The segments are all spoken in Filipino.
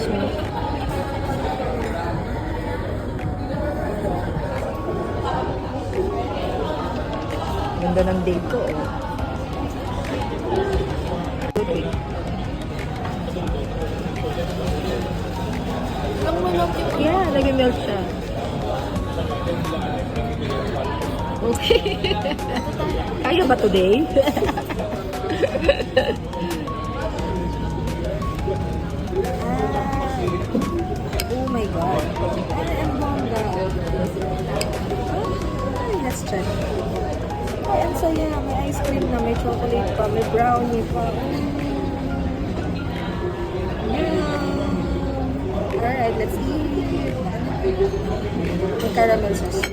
ice milk. Ganda ng date ko, oh. Okay. Yeah, nag-milk siya. Okay. Kaya ba today? Oh my God. Ang bongga. Let's check. Ay, ang saya. May ice cream na, may chocolate pa, may brownie pa. Alright, let's eat. May caramel sauce.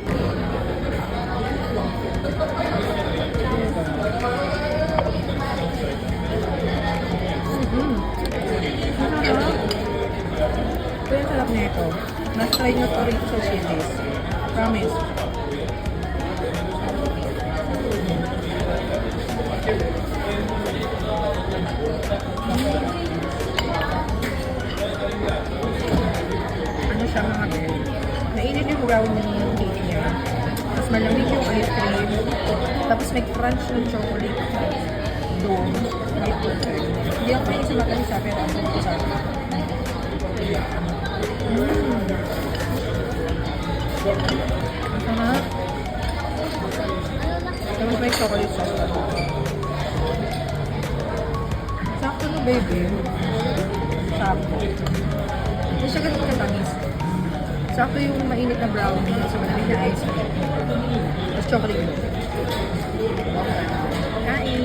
Ito yung sarap nito. Mas try nyo pa rin sa chilies. Promise. Ano siya mga bel? Nainit yung brownie yung cake niya. Tapos malamig yung ice cream. Tapos may crunch ng chocolate. Doon. Hindi ako may isa matalis sa pero ako ito sa akin. Ang sarap. Tapos may chocolate sauce. Sakto no, baby. Sakto. Hindi siya ganun katamis. Sakto yung mainit na brownie sa malamig na ice cream. Tapos chocolate. Kain.